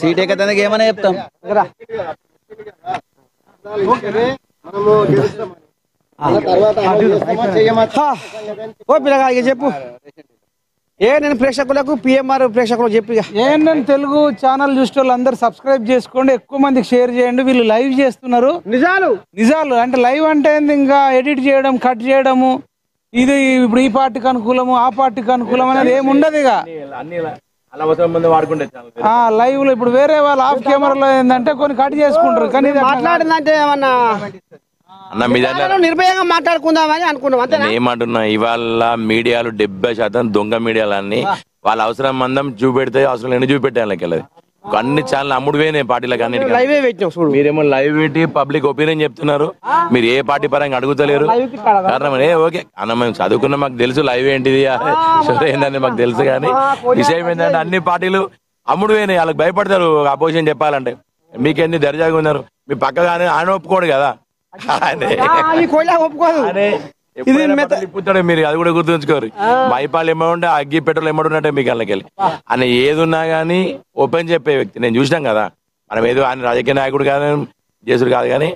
Seat ఎక్కదానికి ఏమన్నా చెప్తాం. చెప్పు నేను ప్రేక్షకులకు పిఎంఆర్ ప్రేక్షకులకు చెప్పి ఏఎన్ఎన్ తెలుగు ఛానల్ చూసే వాళ్ళు అందరు సబ్స్క్రైబ్ చేసుకోండి, ఎక్కువ మందికి షేర్ చేయండి. వీళ్ళు లైవ్ చేస్తున్నారు, నిజాలు అంటే లైవ్ అంటే ఇంకా ఎడిట్ చేయడం, కట్ చేయడము, ఇది ఇప్పుడు ఈ పార్టీకి అనుకూలము ఆ పార్టీకి అనుకూలం అనేది ఏమి ఉండదు. ఇక లైవ్ లో ఇప్పుడు వేరే వాళ్ళు ఆఫ్ కెమెరాలో ఏంటంటే కొన్ని కట్ చేసుకుంటారు, కానీ మాట్లాడిందంటే ఏమన్నా నిర్భయంగా మాట్లాడుకుందామని అనుకున్నాం. ఏమంటున్నా, ఇవాళ మీడియాలు 70% దొంగ మీడియాలన్నీ వాళ్ళ అవసరం మందం చూపెడితే అవసరం లేని చూపెట్టాలి. అన్ని ఛానల్ అమ్ముడు పోయినాయి పార్టీలకు అన్నిటికీ. మీరేమో లైవ్ పెట్టి పబ్లిక్ ఒపీనియన్ చెప్తున్నారు, మీరు ఏ పార్టీ పరంగా అడుగుతలేరు. కారణం ఓకే అన్న మేము చదువుకున్నా, మాకు తెలుసు లైవ్ ఏంటిది ఏందని మాకు తెలుసు, కానీ విషయం ఏంటంటే అన్ని పార్టీలు అమ్ముడు పోయినాయి. వాళ్ళకి భయపడతారు అపోజిషన్ చెప్పాలంటే. మీకెందుకు దర్జాగా ఉన్నారు, మీ పక్కగానే ఆయన ఒప్పుకోడు కదా, ఇప్పుతాడు. మీరు అది కూడా గుర్తుంచుకోరు. మైపాలు ఏమంటే అగ్గి పెట్రోల్ ఏమంటున్నట్టే మీకు అల్లకెళ్ళి అని ఏది ఉన్నా గానీ ఓపెన్ చెప్పే వ్యక్తి నేను చూసినాం కదా. మనం ఏదో ఆయన రాజకీయ నాయకుడు కాదు, చేసుడు కాదు, కానీ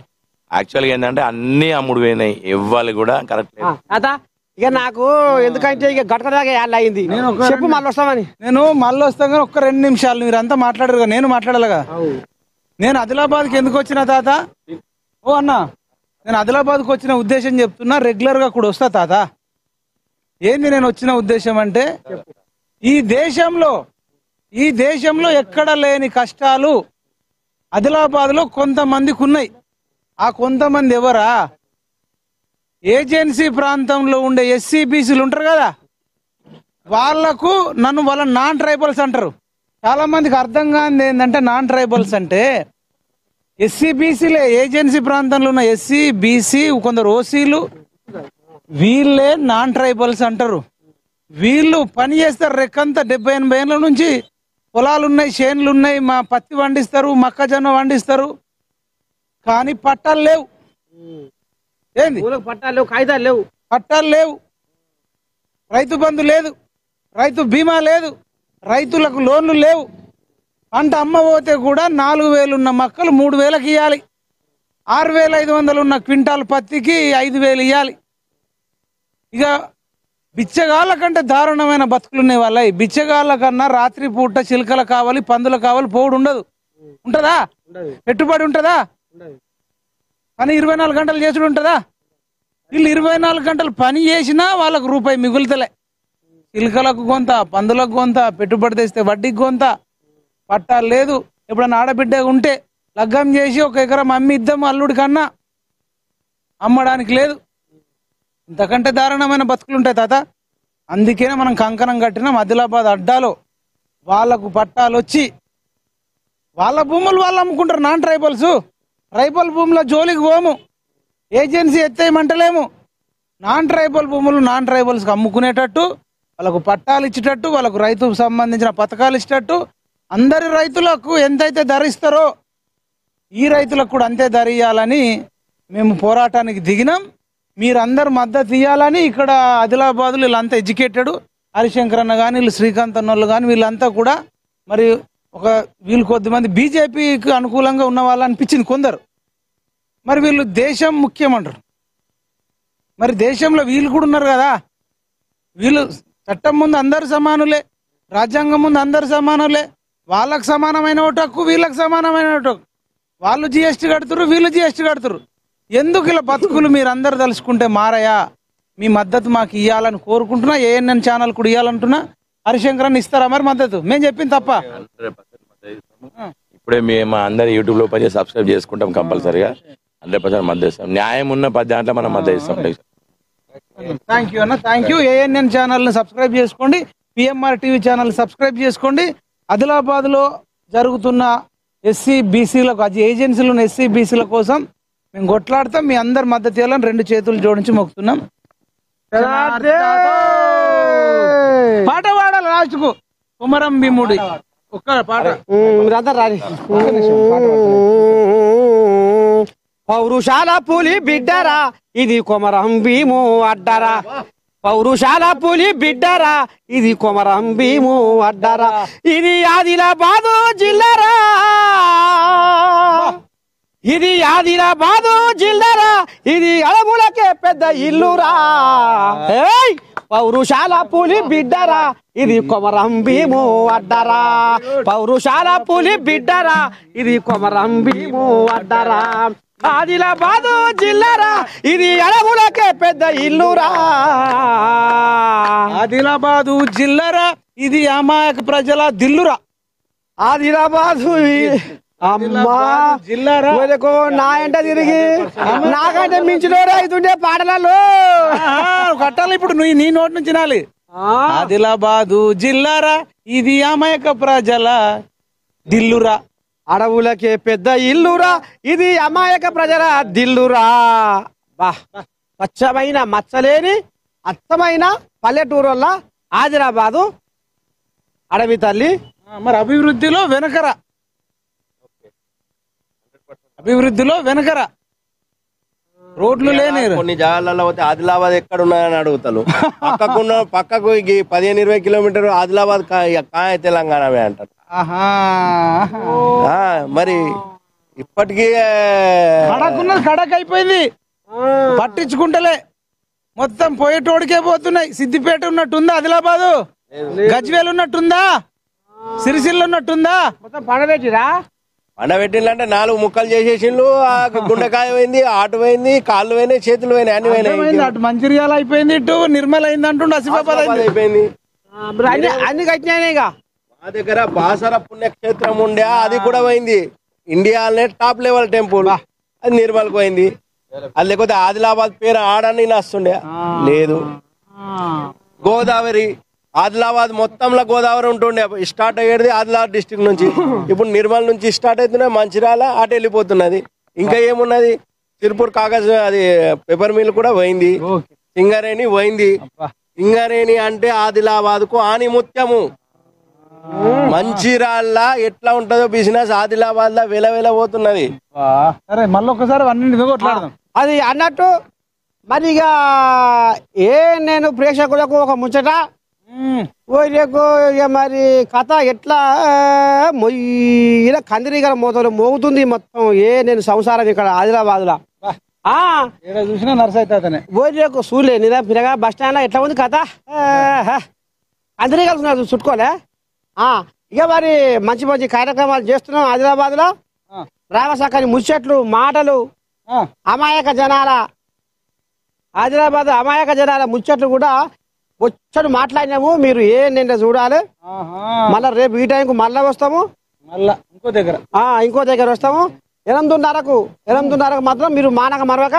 యాక్చువల్గా ఏంటంటే అన్ని అమ్ముడు పోయినాయి. ఇవ్వాలి కూడా కరెక్ట్ లేదు. ఇక నాకు ఎందుకంటే ఇక గడకదాకా అయింది. చెప్పు మళ్ళీ వస్తామని. నేను మళ్ళీ వస్తాం కానీ ఒక్క 2 నిమిషాలు మీరు అంతా మాట్లాడరు, నేను మాట్లాడాలి కదా. నేను ఆదిలాబాద్కి ఎందుకు వచ్చిన తాత? ఓ అన్నా, నేను ఆదిలాబాద్కి వచ్చిన ఉద్దేశం చెప్తున్నా, రెగ్యులర్ గా కూడా వస్తా తాత. ఏంది నేను వచ్చిన ఉద్దేశం అంటే, ఈ దేశంలో ఎక్కడ లేని కష్టాలు ఆదిలాబాద్ లో కొంతమందికి ఉన్నాయి. ఆ కొంతమంది ఎవరా? ఏజెన్సీ ప్రాంతంలో ఉండే ఎస్సీ బీసీలు ఉంటారు కదా, వాళ్లకు వాళ్ళ నాన్ ట్రైబల్స్ అంటారు. చాలా మందికి అర్థం కానిది ఏంటంటే, నాన్ ట్రైబల్స్ అంటే ఎస్సీ బీసీలే. ఏజెన్సీ ప్రాంతంలో ఉన్న ఎస్సీ బీసీ కొందరు ఓసీలు, వీళ్ళే నాన్ ట్రైబల్స్ అంటారు. వీళ్ళు పని చేస్తారు రెక్కంతా. 70-80 ఏళ్ళ నుంచి పొలాలు ఉన్నాయి, చేనులు ఉన్నాయి, మా పత్తి పండిస్తారు, మొక్కజొన్న పండిస్తారు, కానీ పట్టాలు లేవు. ఏంది పట్టాలు లేవు, కాగితాలు లేవు, పట్టాలు లేవు, రైతు బంధు లేదు, రైతు బీమా లేదు, రైతులకు లోన్లు లేవు. పంట అమ్మ పోతే కూడా 4,000 ఉన్న మొక్కలు 3,000కి ఇవ్వాలి. 6,500 ఉన్న క్వింటాల్ పత్తికి 5,000 ఇవ్వాలి. ఇక బిచ్చగాళ్ళ కంటే దారుణమైన బతుకులున్నాయి వాళ్ళ. బిచ్చగాళ్ళ కన్నా రాత్రి పూట చిలుకలు కావాలి, పందులు కావాలి, పోవుడు ఉండదు. ఉంటదా? పెట్టుబడి ఉంటదా? పని 24 గంటలు చేసుడు ఉంటదా? వీళ్ళు 24 గంటలు పని చేసినా వాళ్ళకు రూపాయి మిగులుతలే. చిలుకలకు కొంత, పందులకు కొంత, పెట్టుబడి తెస్తే వడ్డీకి కొంత, పట్టాలు లేదు. ఎప్పుడన్నా ఆడబిడ్డ ఉంటే లగ్గం చేసి 1 ఎకరం అమ్మి ఇద్దాం అల్లుడి కన్నా, అమ్మడానికి లేదు. ఇంతకంటే దారుణమైన బతుకులు ఉంటాయి తాత. అందుకనే మనం కంకణం కట్టినాం. ఆదిలాబాద్ అడ్డాలో వాళ్ళకు పట్టాలు వచ్చి వాళ్ళ భూములు వాళ్ళు అమ్ముకుంటారు. నాన్ ట్రైబల్స్ ట్రైబల్ భూముల జోలికి పోము, ఏజెన్సీ ఎత్తేయమంటలేము. నాన్ ట్రైబల్ భూములు నాన్ ట్రైబల్స్కి అమ్ముకునేటట్టు, వాళ్ళకు పట్టాలు ఇచ్చేటట్టు, వాళ్ళకు రైతుకు సంబంధించిన పథకాలు ఇచ్చేటట్టు, అందరి రైతులకు ఎంతైతే ధర ఇస్తారో ఈ రైతులకు కూడా అంతే ధర ఇవ్వాలని మేము పోరాటానికి దిగినాం. మీరందరూ మద్దతు ఇవ్వాలని ఇక్కడ ఆదిలాబాద్లో వీళ్ళంతా ఎడ్యుకేటెడ్, హరిశంకర్ అన్న కానీ, వీళ్ళు శ్రీకాంత్ అన్నోళ్ళు కానీ, వీళ్ళంతా కూడా మరి వీళ్ళు కొద్దిమంది బీజేపీకి అనుకూలంగా ఉన్న వాళ్ళు అనిపించింది కొందరు. మరి వీళ్ళు దేశం ముఖ్యమంటారు. మరి దేశంలో వీళ్ళు కూడా ఉన్నారు కదా. వీళ్ళు చట్టం ముందు అందరు సమానులే, రాజ్యాంగం ముందు అందరు సమానులే. వాళ్ళకు సమానమైన ఓటు హక్కు, వీళ్ళకి సమానమైన ఓటు హక్కు. వాళ్ళు జిఎస్టీ కడుతురు, వీళ్ళు జిఎస్టీ కడుతురు. ఎందుకు ఇలా బతుకులు మీరు అందరు తలుచుకుంటే మారయా? మీ మద్దతు మాకు ఇవ్వాలని కోరుకుంటున్నా. ఏఎన్ఎన్ ఛానల్ కూడా ఇవ్వాలంటున్నా. హరిశంకర్ అని ఇస్తారా మరి మద్దతు? మేము చెప్పింది తప్ప? ఇప్పుడే మేము అందరు యూట్యూబ్ లో పని సబ్స్క్రైబ్ చేసుకుంటాం కంపల్సరీగా. 100% మద్దతు ఇస్తాం. న్యాయం ఉన్న 10 దాంట్లో మనం మద్దతు ఇస్తాం. థ్యాంక్ యూ అన్న, థ్యాంక్ యూ. ఏఎన్ఎన్ ఛానల్ని సబ్స్క్రైబ్ చేసుకోండి, పిఎంఆర్ టీవీ ఛానల్ సబ్స్క్రైబ్ చేసుకోండి. ఆదిలాబాద్లో జరుగుతున్న ఎస్సీ బీసీలకు, ఏజెన్సీలు ఉన్న ఎస్సీ బీసీల కోసం మేము కొట్లాడతాం. మీ అందరి మద్దతు ఇవ్వాలని 2 చేతులు జోడించి మొక్కుతున్నాం. పాట పాడాలి లాస్ట్కు. కుమరం భీముడి ఒక్క పాట. పౌరుషాల పులి బిడ్డరా, ఇది కొమరం భీము అడ్డరా. పౌరుషాల పులి బిడ్డరా ఇది కొమరం భీము అడ్డరా ఇది ఆదిలాబాదు జిల్లారా ఇది ఆదిలాబాదు జిల్లారా ఇది అడవులకే పెద్ద ఇల్లురా ఏయ్ పౌరుషాల పులి బిడ్డరా ఇది కొమరం భీము అడ్డరా పౌరుషాల పులి బిడ్డరా ఇది కొమరం భీము అడ్డరా ఆదిలాబాదు జిల్లారా ఇది అడవులకే పెద్ద ఇల్లురా ఆదిలాబాదు జిల్లారా ఇది అమాయక ప్రజల దిల్లురా ఆదిలాబాదు అమ్మా జిల్లారా నా ఎంట తిరిగి నాకంటే మించిన రైతుండే పాటలలో కట్టాలి ఇప్పుడు నువ్వు నీ నోటి నుంచి నాలి ఆదిలాబాదు జిల్లారా ఇది అమాయక ప్రజల దిల్లురా అడవులకే పెద్ద ఇల్లురా ఇది అమాయక ప్రజల దిల్లురా బా స్వచ్ఛమైన మచ్చలేని అచ్చమైన పల్లెటూరు వల్ల ఆదిలాబాదు అడవి తల్లి మరి అభివృద్ధిలో వెనకరా రోడ్లు లేని కొన్ని జాగాలలో పోతే ఆదిలాబాద్ ఎక్కడ ఉన్నాయని అడుగుతారు పక్కకు 15-20 కిలోమీటర్ ఆదిలాబాద్ కాయ తెలంగాణమే అంటారు మరి ఇప్పటికీ కడకున్నది కడక్ అయిపోయింది పట్టించుకుంటలే మొత్తం పోయేటోడికే పోతున్నాయి సిద్దిపేట ఉన్నట్టుందా ఆదిలాబాదు గజ్వేల్ ఉన్నట్టుందా సిరిసిల్ల ఉన్నట్టుందా మొత్తం పండబెట్టిరా పండబెట్టిందంటే 4 ముక్కలు చేసేసిండ్రు గుండెకాయ పోయింది ఆటు పోయింది కాళ్ళు పోయినాయి చేతులు పోయినాయి అన్ని పోయినాయి అటు మంచిర్యాల అయిపోయింది ఇటు నిర్మల్ అయింది అంటుండు ఆసిఫాబాద్ అయిపోయింది అన్ని కట్టినాయి మా దగ్గర బాసర పుణ్యక్షేత్రం ఉండే అది కూడా పోయింది ఇండియాలోనే టాప్ లెవెల్ టెంపుల్ అది నిర్మల్కి పోయింది అది లేకపోతే ఆదిలాబాద్ పేరు ఆడని వస్తుండే లేదు గోదావరి ఆదిలాబాద్ మొత్తంలో గోదావరి ఉంటుండే స్టార్ట్ అయ్యేది ఆదిలాబాద్ డిస్ట్రిక్ట్ నుంచి ఇప్పుడు నిర్మల్ నుంచి స్టార్ట్ అవుతున్నాయి మంచిర్యాల అటు వెళ్ళిపోతున్నది ఇంకా ఏమున్నది తిరుపూర్ కాగజ్ అది పేపర్ మిల్ కూడా పోయింది సింగరేణి పోయింది సింగరేణి అంటే ఆదిలాబాద్ కు ఆనిముత్యము మంచిర్యాల ఎట్లా ఉంటుందో బిజినెస్ ఆదిలాబాద్ లో వెల పోతున్నది సరే మళ్ళీ ఒకసారి అన్ని అది అన్నట్టు మరి ఇక నేను ప్రేక్షకులకు ఒక ముచ్చట ఇక మరి కథ ఎట్లా మొయ్యిన కందిరీగల మోతలు మోగుతుంది మొత్తం నేను సంసారం ఇక్కడ ఆదిలాబాద్ లో చూసినా నర్స్ అవుతానే ఓరియకు చూలే నిదా పిరగా బస్ స్టాండ్ లో ఎట్లా ఉంది కథ కందిరీగలు చుట్టుకోలే ఇక మరి మంచి మంచి కార్యక్రమాలు చేస్తున్నాం ఆదిలాబాద్ లో రామసాకని ముచ్చట్లు మాటలు అమాయక జనాల ఆదిలాబాద్ అమాయక జనాల ముచ్చట్లు కూడా వచ్చాడు మాట్లాడినాము మీరు నిన్న చూడాలి మళ్ళా రేపు ఈ టైంకు మళ్ళా వస్తాము మళ్ళా ఇంకో దగ్గర వస్తాము 8:30కు మాత్రం మీరు మానక మరవక